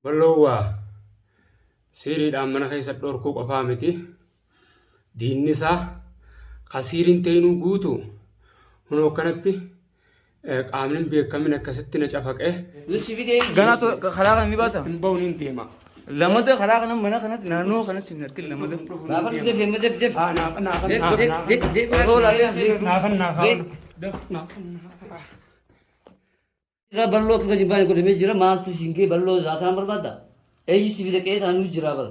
Balloowaa siiriidhaan mana keessa dhorkuu qofaa miti. Diinni isaa kasiiriin ta'inuu guutu hunoo kanatti qaamni beekamin akkasitti na cafaqee. Ganaa karaa kan ni baata. Hin ba'uun hin deema. Lamada karaa kana mana kanatti naannoo kanatti hin argin lamada. Ballo ka jibbaan godhamee jira maaltu shingee balloo zaataan barbaadda eenyu si fide qe'ee isaanii jira bara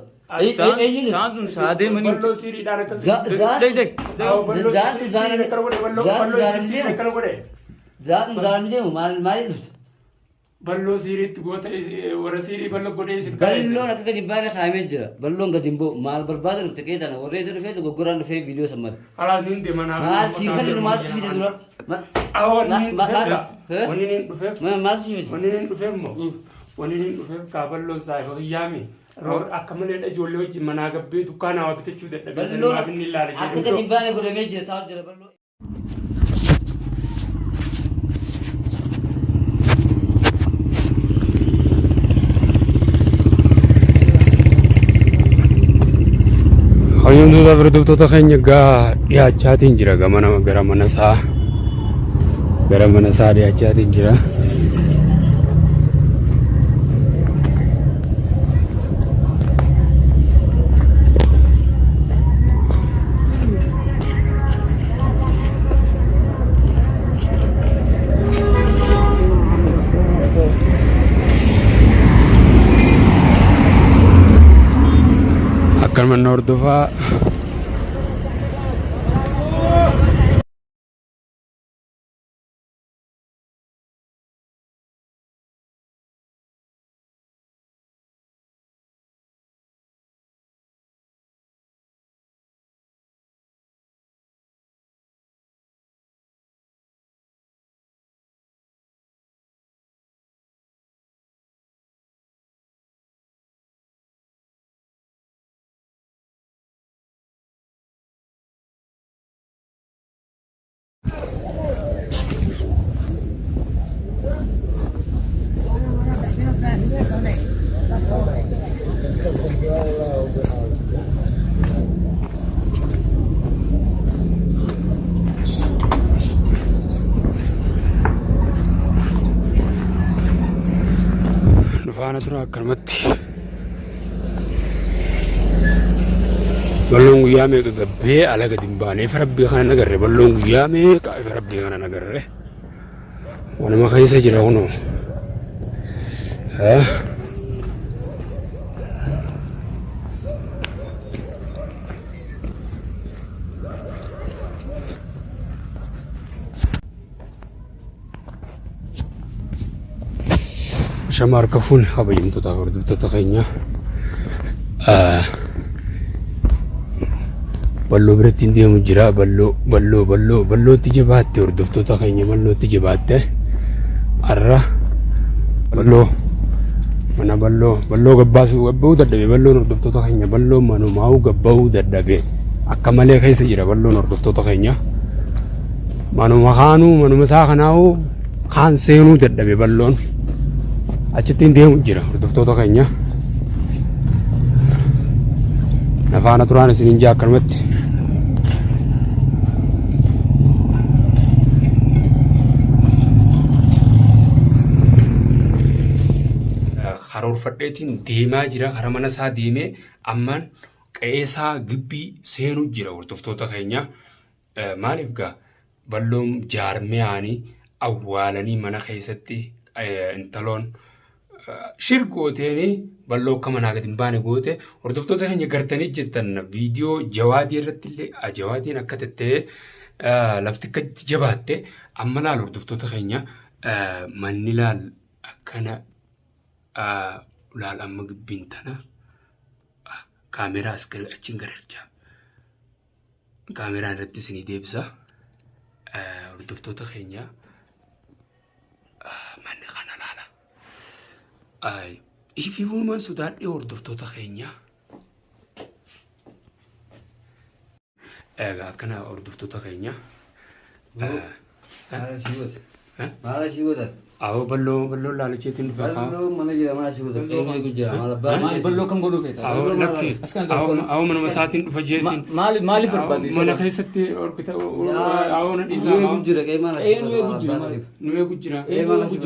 eenyu saantun saadee manii Balloo siiriidhaan akkasitti. zaatun zaatun deemu maaliif dhufte Balloo siiriitti goota warra siirii balloo godhee isin balloon akka jibbaan kaa'amee jira balloon gadi hin ba'u maal barbaada dhufte qe'ee sana warree dhufee dogoggoraan dhufee viidiyoo sammata Halaan hin deeman. maal siin kan maal si fide dura Wanni niin dhufeef. maal si fide Wanni niin dhufeef moo? Wanni niin dhufeef kaa balloon saayifa hiyyaami. Akka malee ijoollee wajjin manaa gabbee dukkaanaa waa bitachuu dadhabee sanii maaf inni ilaala akka jibbaan godhamee jira taa'u jira balloo. Hayyuun duuba birduftoota keenya dhiyaachaatiin jira gara mana isaa dhiyaachaatiin jira. Akkan mana hordofaa faana tura akkanumatti balloon guyyaa meeqa gabbee ala gadi hin baanee ifa rabbii kana nagarre balloon guyyaa meeqa ifa rabbii kana nagarre wanuma keessa jira kunoo Shamar kafun habayim tu tahu tu kayaknya ballo berarti dia mujra ballo tiga batte urdu tu kayaknya ballo tiga batte arah ballo mana ballo gabbasu gabbau daddabe ballo urdu tu kayaknya ballo manu mau gabbau daddabe akkamale kayak sejira ballo urdu tu kayaknya manu makanu manu masakanau kan senu daddabe ballon achitti deemu jira hordoftoota keenya nafaana turaan isin jaa akkanumatti karoorfadheetiin deemaa jira karaa mana isaa deemee ammaan qe'ee isaa gibbii seenuu jira hordoftoota keenya maaliif gaa balloon jaarmeyaanii awwaalanii mana keessatti intaloon shirgooteeni ballo kama naagatin baane goote hordoftoota keenya gartanii jettan viidiyoo jawaadii irratti illee jawaadiin akka tettee lafti akka jabaatte amma laal hordoftoota keenya manni laal akkana laal amma gibbiin tana kaameraa askari achiin gargalchaa kaameraan irratti isinii deebisa hordoftoota keenya manni kana laala ifi uuman sodaadhee hordoftoota keenya akkana hordoftoota keenya maala shiwota Awo ballo laalicheetiin dhufe haa. Balloo mana jira mana si goota qe'ee eegu jira mala Maal balloo kam godhuu feeta? Awo lakki. Askan gaafa. Awo manuma isaatiin dhufa jeetiin. Maaliif barbaade? Mana keessatti orkita awo na dhiisaa nu haa. eegu jira qe'ee mana Qe'ee nu eegu jira maaliif? Nu eegu jira.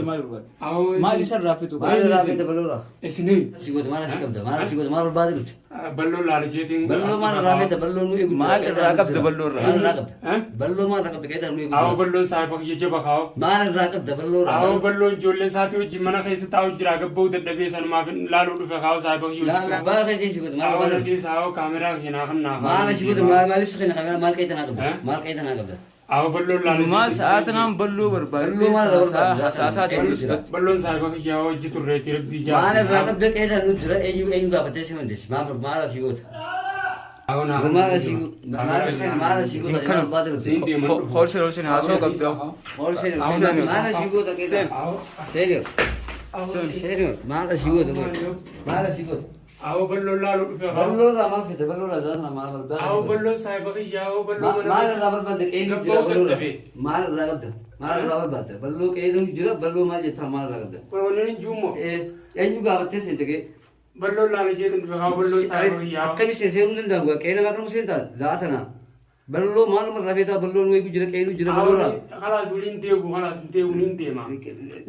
Maal barbaade? Awo Maal isa raafetu? maal raafete balloora isinii si goota mana si qabda mana si goota maal barbaade dhufte ballo laalicheetiin. balloo maal raafete balloo nu eegu Maal irraa qabda balloo irraa? maal irraa qabda balloo maal irraa qabda qe'ee nu eegu Awo jira balloon saayiba kiyya jaba kaa'o. maal irraa qabda balloo irraa Awo balloon ijoollee isaatii wajjin mana keessa taa'u jira gabba'uu dadhabee sanumaaf laaluu dhufe kaa'u saayiba kiyya wajjin. yaa baala kee si goota maal Awo barbaade nadhiisa awo kaameraa keenyaa kan naaf. maal si goota maal si kenna kamera maal qe'ee tanaa qabda maal qe'ee tanaa qabda Awo balloon laalicheetiin. Maal sa'aata naan balloo barbaade? Balloo maal barbaade? Saasaati Balloon saayiba kiyyaa hojii turreetii rabbii jaa. maal irraa qabda qe'ee tanaa jira eenyu gaafatee si mandees maal si goota Awo naa. maal si goota maal si goota maal barbaade dhufte Hoolseen haasoo qabda. Olsen, mana si goota qe'ee tanaa serio serio maal si goota maal si goota Awo balloon laaluu dhufe kaa'u. balloo irraa maal fite balloo irraa zaasna maal barbaade Awo balloon saayiba kiyyaa awo balloon mana maal keessa. irraa barbaadde qe'ee jira balloo irraa maal irraa qabda maal irraa barbaadde balloo qe'ee jira balloo maal jettaa maal irraa qabda Balloon juumoo. eenyu gaafattee seente qe'ee Balloon laalicheetiin dhufe kaa'u balloon saayiba kiyyaa. akkami seensee danda'u qe'ee nama akkam seentaa zaatana balloo maal nama irraa feetaa balloo nu eegu jira qe'ee jira balloo irraa Kalaas waliin deemu kalaas deemu ni deema.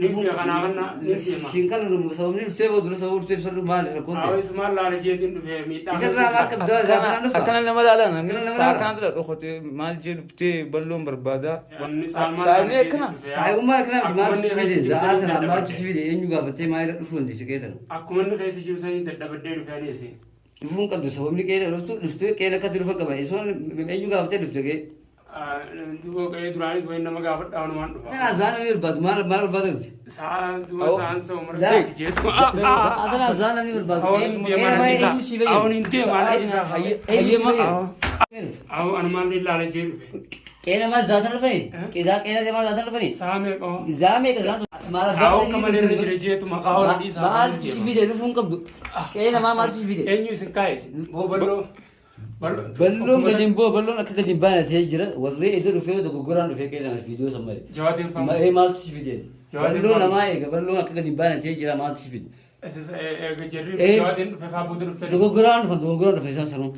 Ni fuudha kanaa kana ni deema. Shinkan sababni dhuftee boodura sababa dhuftee sirrii maal irra Awo koonte isumaan laalicheetiin dhufe miidhaa. isarraa maal qabda zaatana dhufa Akkana nama ilaalan Akkana nama saa ilaalan. kanatti dha dhokotee maal jee dhuftee balloon barbaada. Wanni saalmaan Saayibni laalicheetiin akkana. dhufe. saayibummaa akkana Akkuma maal inni fide keessa zaatana jiru maal sanii fide eenyu gaafattee maal irra dhufu hundi siqeetan Akkuma inni keessa jiru sanii dadhabadhee dhufe adeese. dhufuun qabdu sababni qe'ee dhuftee qe'ee akkatti dhufa qaba isoon eenyu gaafattee dhufte qe'ee Duuba qe'ee duraanis wayi nama gaafadhaa wanumaan dhufa. Tana zaana ni barbaadu maal barbaadu dhufte Sa'a duuba sa'aan sa'u mara Daa. beekti jeetu. Tana zaana ni barbaadu Awon qe'ee deemaa qe'ee nama isaa. eenyu si fayyadu Awon hin deemaa isaa. Hayyee Awo anumaan ni laalachee dhufe. qe'ee namaa zaatana dhufanii qe'ee namaa zaatana dhufanii Sa'a meeqa hoo? zaamee ka zaana maal Awo kamalee ni jira jeetu maqaa hora dhiisaa. maal si fide dhufuun qabdu qe'ee namaa maal si fide Eenyu isin kaa'es? Boo balloo. balloon gadiin boo balloon akka gadiin baanatee jira warri iddoo dhufee dogoggoraan dhufee qe'ee viidiyoo san malee Jawaatiin famu. maaltu si fide Jawaadin balloon famu. namaa eega balloon akka gadiin baanatee jira maaltu si fide Jarri Eh. jawaatiin dhufe faabuutu dhufte. dogoggoraan dhufan isaan sanuu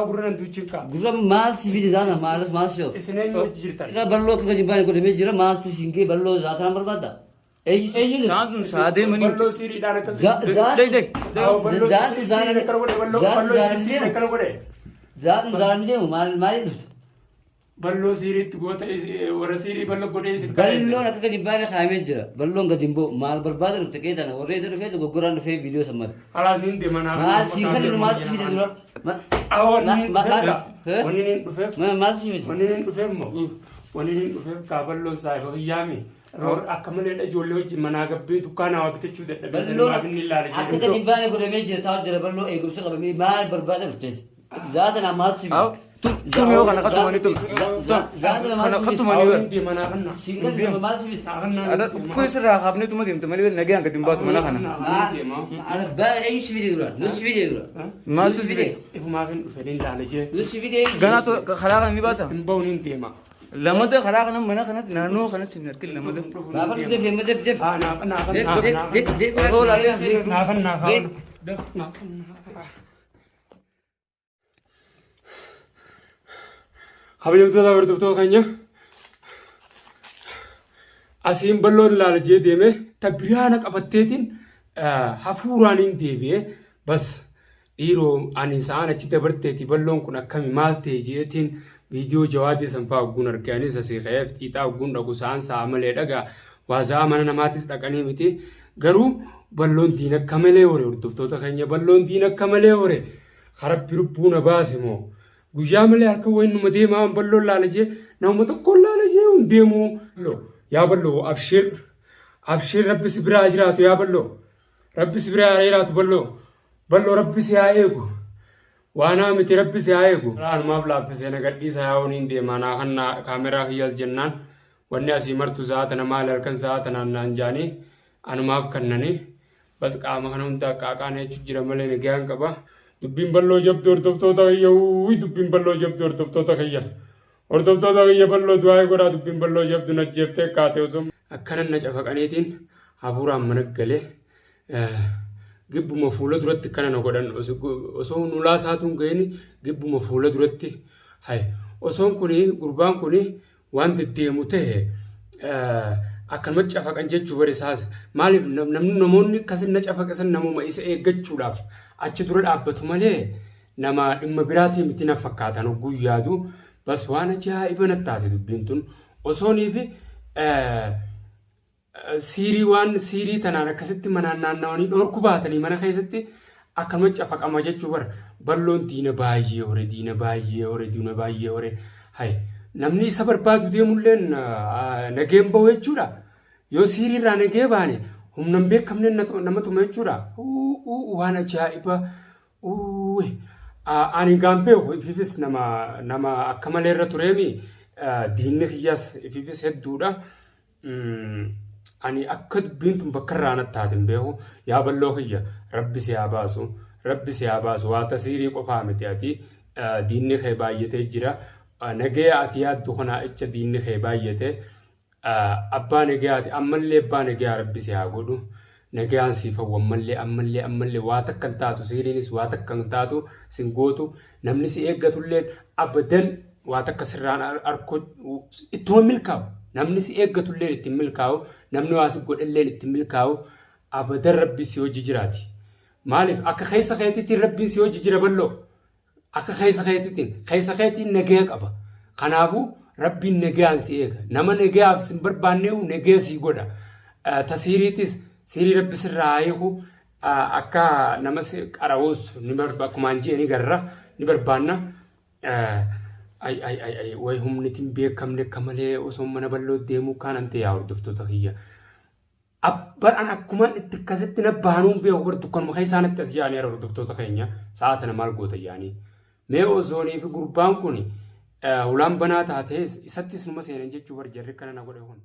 Gurran duuchifka. gurra maal si fide zaana maalas maal si oof Isin eenyu jirtan? irra balloo akka gadiin baane godhamee jira maaltu siin gee balloo zaatanaan barbaadda eenyu Saan sun saa deemanii. Balloo siriidhaan akkas. Deg. Balloo Zaan- siriidhaan zaan- akkana godhe. Balloo zaan- balloo zaan- siriidhaan akkana godhe. zaatun zaatun deemu maaliin dhufte Balloo siriitti goota warra sirii balloo godhee isin balloon akka gadi baane kaa'amee jira balloon gadi hin boo maal barbaada dhufte qeetana warra isa dhufee dogoggoraan dhufee viidiyoo san male Halaas niin deemanaa. maal siin kan inni maal si fide dura Awoon Ma- niin ma- dhufeef. Eh? Wanni niin dhufeef. maal si fide Wanni niin dhufeef moo? Wanni niin dhufeef kaa balloon saayiba kiyyaami. Roor akka malee ijoollee wajjin manaa gabbee dukkaanaa waa bitachuu dadhabee sanii balloon maaf inni ilaale akka jedhu. gadi baane godhamee jira taa'u jira balloo eegumsa qabamee maal barbaada dhufte zaatana maal si Aw, fide tumee yoo kana kattumanii tume. zaatana maal si fide Kattumanii Awoon deemanaa kanna. siin kan deema maal si fide Ada kun sirraa kaafnee tuma deemte malee nagaan gadi hin baatu mana kana. ana baala eenyu si fide dura nu si fide dura Maaltu si fide? Ifumaaf hin dhufe ni ilaale jee. nu si fide Ganaa karaa kan ni baata. Hin ba'uun hin deema. Lamada karaa kana mana kanatti naannoo kanatti hin argin lamada. Naafa nu defe ma def def Ah, naafan naafan def naafan def naafan. def def Yeroo laalee asii Naafan naafan. Def. Naafan naafan. Kabajamtoota hordoftoota keenya asiin balloon laalajee deeme tabbiraana qabatteetiin hafuuraan hin deebi'e bas dhiiroo ani isaan achi dabarteeti balloon kun akkami maal ta'e jeetiin viidiyoo jawaadii sanfaa ogguun arganis asii ka'eef xiixaa ogguun dhaqu isaan sa'a malee dhagaa waasaa mana namaatis dhaqanii miti garuu balloon diin akka malee hore hordoftoota keenya balloon diin akka malee hore harabbi lubbuu na baase moo guyyaa malee harka wayin numa deemaa balloon laalajee nama tokkoon laalajee hin deemu yaa balloo abshir rabbi si biraa jiraatu yaa balloo rabbi si biraa jiraatu balloo rabbi si haa eegu waanaa miti rabbi si haa eegu anumaaf laaffisee na gadhiisa yaa'uun hin deemaa naa kan kaameraa kiyyaas jennaan wanni asii martu sa'aatana maal halkan sa'aatanaan naan jaanii anumaaf kannanii bas qaama kana hundaa qaaqaan jechuun jira malee nagaan qaba dubbiin balloo jabdu hordoftoota kiyya dubbiin balloo jabdu hordoftoota kiyya Hordoftoota biyya bal'oo du'aa godhaa dubbiin bal'oo jabdu na jeeftee kaatee osoo akkanan na cafaqaniitiin hafuuraan mana galee gibbuma fuula duratti kana na godhan osoo nulaa isaatuun ga'een gibbuma fuula duratti osoon kuni gurbaan kuni waan deddeemu ta'e akkanumatti cafaqan jechuu bari isaas maaliif namoonni akkasii na cafaqasan namuma isa eeggachuudhaaf achi dura dhaabbatu malee nama dhimma biraatiin miti na fakkaatan guyyaadu bas waan ajaa'iba natti taate dubbiin tun osoonii fi siirii tanaan akkasitti manaan naannawanii dhorku baatanii mana keessatti akkanumatti cafaqama jechuu bara balloon diina baay'ee hore namni isa barbaadu deemulleen nageen bahu jechuudha yoo siiriirraa nagee baane humnan beekamne nama tuma jechuudha waan ajaa'iba ani gaambee ififis nama akka malee irra tureemi diinni kiyyaas ififis hedduudha ani akka dubbiin tun bakka irraa natti taatin beeku yaa balloo kiyya rabbi si haa baasu waa tasiirii qofaa miti ati diinni kee baay'atee jira nagee ati yaaddu kanaa icha diinni kee baay'ate abbaa nagee ati ammallee abbaa nagee rabbi si haa godhu nagayaan siif hawwan ammallee waa takka hin taatu siiriinis waa takka hin taatu sin gootu namni si eeggatulleen abadan waa takka sirraan arko ittuma milkaa'u namni si eeggatulleen ittiin milkaa'u namni waa si godhalleen ittiin milkaa'u abadan rabbi si hojii jiraati maaliif akka keessa keetiitiin rabbiin si hojii jira balloo akka keessa keetiin nagaya qaba kanaafuu rabbiin nagayaan si eega nama nagayaaf sin barbaanneehu nagaya si godha tasiiriitis siirii rabbi sirraa hiiku akka nama qarawus ni akkumaan ji'anii garra ni barbaanna way humnitiin beekamne akka malee osoo mana bal'oo deemuu kanan ta'e yaa hordoftoota kiyya abban akkumaan itti akkasitti na baanuun beeku bartu kanuma keessaanitti as yaanii hordoftoota keenya sa'aata na maal goota yaanii mee osoonii fi gurbaan kun ulaan banaa taatee isattis numa seenan jechuu barjarri kana na godhe kun